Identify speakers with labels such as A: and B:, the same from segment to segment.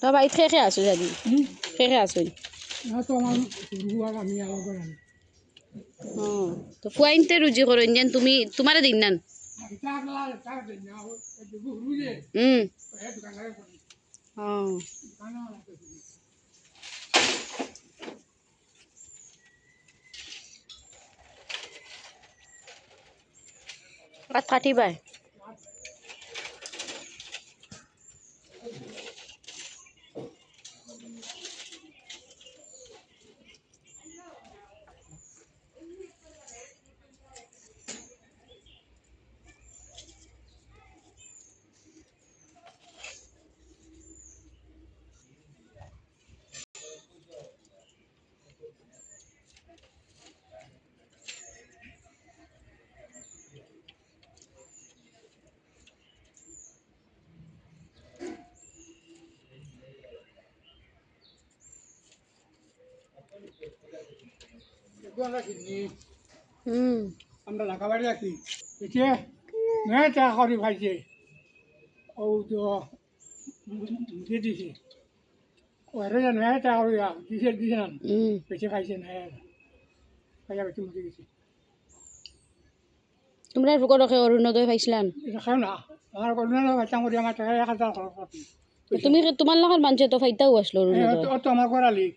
A: তো ভাই খেয়ে আসো যদি খেয়ে আসো তো ফুয়াইনতে রুজি করো যেন তুমি তোমারে দিন নান কাটি বাই
B: আমরা ঢাকাবাড়ি আছি এসে হ্যাঁ চা করি ভাইছে ও তো দিয়ে দিছে ওরে হ্যাঁ চা করি দিছে না বেঁচে খাইছে না খাইয়া বেশি মরে গেছে
A: তোমরা রুকো রকে অরুণোদয় পাইছিলাম
B: এটা খাও না আমার করুন না বাচ্চা মরি আমার টাকা 1000 খরচ করছি
A: তুমি তোমার লাগার মানুষে তো ফাইতাও আসলো অরুণোদয়
B: অত আমার করালি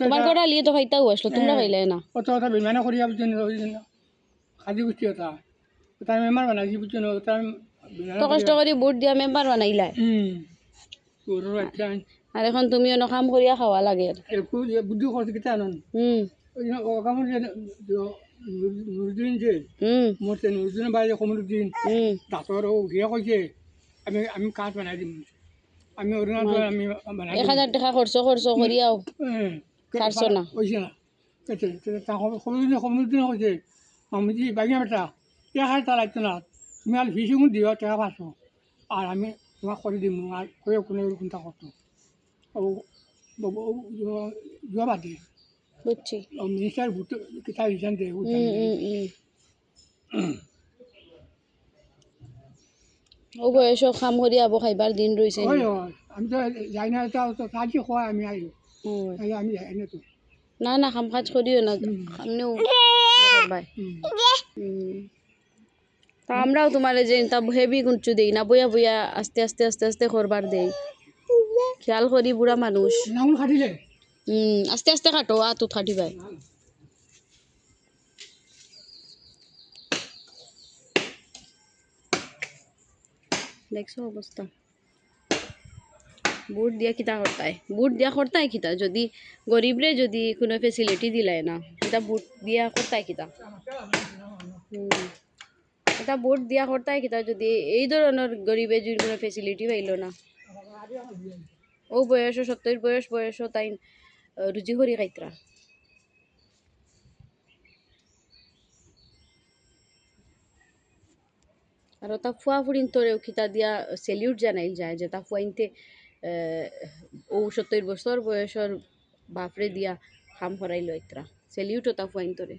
A: তোমার ঘরে আলিয়ে তো ফাইতাও আসলো তোমরা পাইলে না
B: অত কথা বিমানে করিয়া বুঝছেন খাদি বুঝছি ওটা তাই মেম্বার বানাইছি বুঝছেন ওটা
A: তো কষ্ট করে বুট দিয়া মেম্বার বানাইলা আর এখন তুমি অন্য কাম করিয়া খাওয়া লাগে
B: বুদ্ধি করছে কিতা আনন্দ নুরুদ্দিন যে মরছে নুরুদ্দিনের বাইরে কমরুদ্দিন ডাক্তার ও গিয়ে কইছে আমি কাজ বানাই দিম আমি অরুণাচল আমি বানাই
A: 1000 টাকা খরচ করিয়াও ছাড়ছো না
B: কইছে না কমরুদ্দিন কইছে আমি যে বাগিয়া বেটা খাই তা লাগতো না তুমি আর ফিসিং দিও টাকা পাচ্ছ আর আমি তোমার করে দিম আর কয়ে কোনো কোনটা করতো ও যোৱা বাদে
A: বুঝছি
B: মিনিস্টার ভোট কিতা রিজান দে
A: ও বয়সও কাম করি আবো খাইবার দিন রয়েছে
B: আমি তো যাই না তো কাজই হয় আমি আমি যাই না তো
A: না না কাম কাজ করিও না সামনেও ভাই তা আমরাও তোমার যে তা হেভি গুঞ্চু দেই না বইয়া বইয়া আস্তে আস্তে আস্তে আস্তে করবার দেই খেয়াল করি বুড়া মানুষ
B: নাউল খাটিলে
A: আস্তে আস্তে কাটো তো খাটি ভাই দেখছো অবস্থা বুট দিয়া কিতা করতায় বুট দিয়া করতায় কিতা যদি গরিবরে যদি কোনো ফেসিলিটি দিলাই না এটা বুট দিয়া করতায় কিতা এটা বুট দিয়া করতায় কিতা যদি এই ধরনের গরিবে যদি কোনো ফেসিলিটি পাইল না ও বয়সও 70 বয়সও তাই রুজি করি খাইতরা আর তা ফুয়া ফুরিন তোরেও খিতা দিয়া সেলিউট জানাইল যায় যে তা ফুয়াইনতে ও 70 বছর বয়সের বাপরে দিয়া কাম করাইল ইতরা সেলিউটও তা ফুয়াইন তোরে